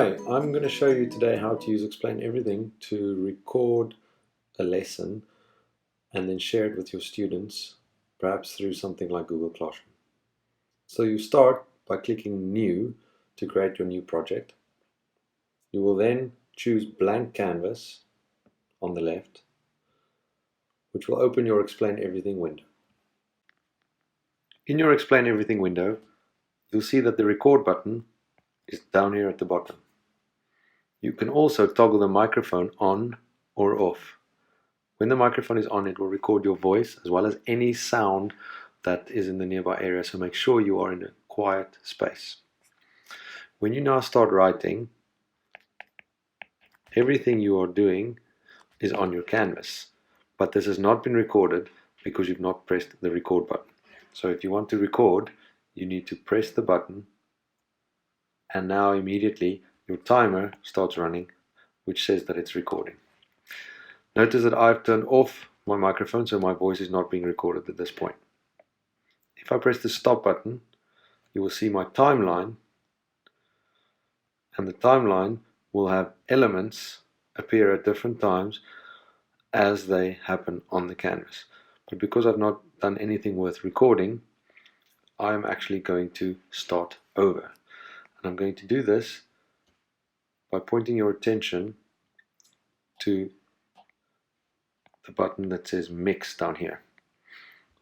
Hi, I'm going to show you today how to use Explain Everything to record a lesson and then share it with your students, perhaps through something like Google Classroom. So you start by clicking New to create your new project. You will then choose Blank Canvas on the left, which will open your Explain Everything window. In your Explain Everything window, you'll see that the Record button is down here at the bottom. You can also toggle the microphone on or off. When the microphone is on, it will record your voice as well as any sound that is in the nearby area, so make sure you are in a quiet space. When you now start writing, everything you are doing is on your canvas, but this has not been recorded because you've not pressed the record button. So if you want to record, you need to press the button, and now immediately your timer starts running, which says that it's recording. Notice that I've turned off my microphone, so my voice is not being recorded at this point. If I press the stop button, you will see my timeline, and the timeline will have elements appear at different times as they happen on the canvas. But because I've not done anything worth recording, I'm actually going to start over. And I'm going to do this by pointing your attention to the button that says Mix down here.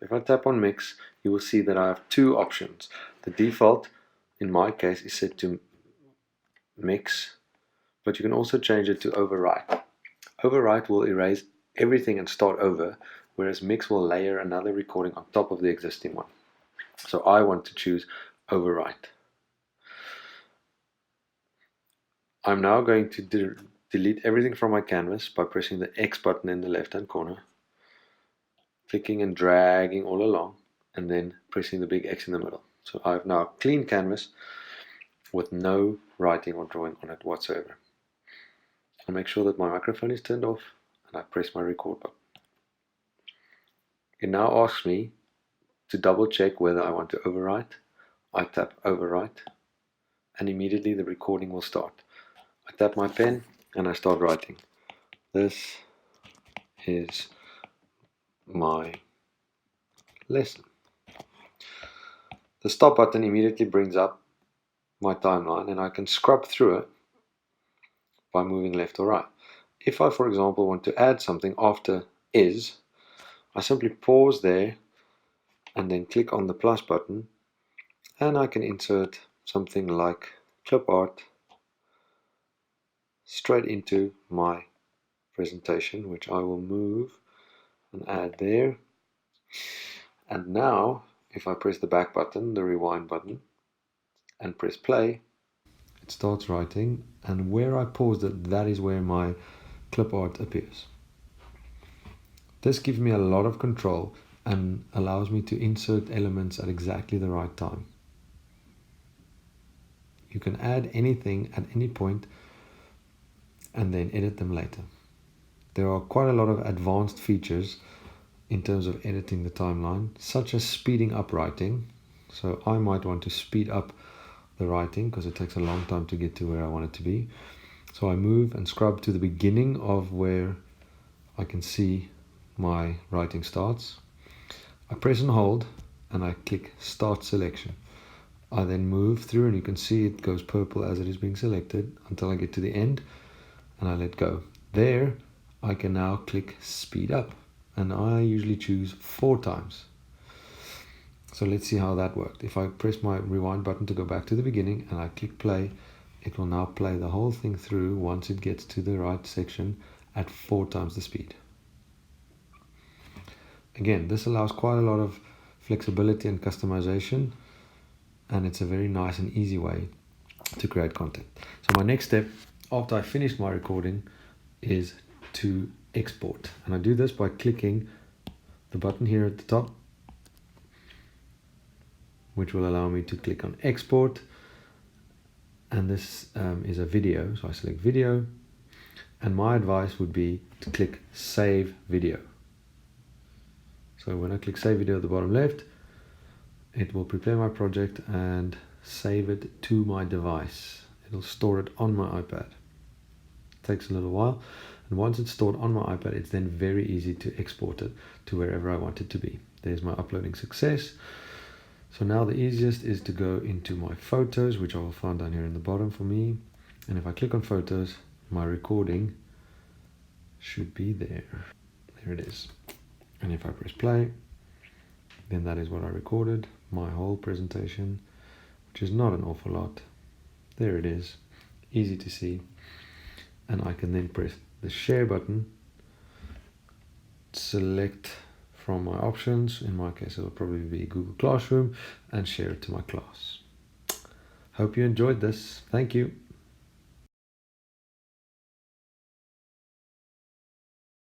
If I tap on Mix, you will see that I have two options. The default, in my case, is set to Mix, but you can also change it to Overwrite. Overwrite will erase everything and start over, whereas Mix will layer another recording on top of the existing one. So I want to choose Overwrite. I'm now going to delete everything from my canvas by pressing the X button in the left-hand corner, clicking and dragging all along, and then pressing the big X in the middle. So I have now a clean canvas with no writing or drawing on it whatsoever. I make sure that my microphone is turned off, and I press my record button. It now asks me to double check whether I want to overwrite. I tap overwrite, and immediately the recording will start. I tap my pen and I start writing. This is my lesson. The stop button immediately brings up my timeline, and I can scrub through it by moving left or right. If I, for example, want to add something after is, I simply pause there and then click on the plus button, and I can insert something like clip art straight into my presentation, which I will move and add there. And now if I press the back button, the rewind button, and press play, it starts writing, and where I paused it, that is where my clip art appears. This gives me a lot of control and allows me to insert elements at exactly the right time. You can add anything at any point and then edit them later. There are quite a lot of advanced features in terms of editing the timeline, such as speeding up writing. So I might want to speed up the writing because it takes a long time to get to where I want it to be. So I move and scrub to the beginning of where I can see my writing starts. I press and hold and I click Start Selection. I then move through, and you can see it goes purple as it is being selected until I get to the end, and I let go. There I can now click Speed Up, and I usually choose 4 times. So let's see how that worked. If I press my rewind button to go back to the beginning and I click play, it will now play the whole thing through once it gets to the right section at 4 times the speed. Again, this allows quite a lot of flexibility and customization, and it's a very nice and easy way to create content. So my next step after I finish my recording is to export, and I do this by clicking the button here at the top, which will allow me to click on export, and this is a video, so I select video, and my advice would be to click save video. So when I click save video at the bottom left, it will prepare my project and save it to my device. it'll store it on my iPad. It takes a little while, and once it's stored on my iPad, it's then very easy to export it to wherever I want it to be. There's my uploading success. So now the easiest is to go into my photos, which I will find down here in the bottom for me. And if I click on photos, my recording should be there. There it is. And if I press play, then that is what I recorded, my whole presentation, which is not an awful lot. There it is, easy to see. And I can then press the share button, select from my options, in my case it'll probably be Google Classroom, and share it to my class. Hope you enjoyed this. Thank you.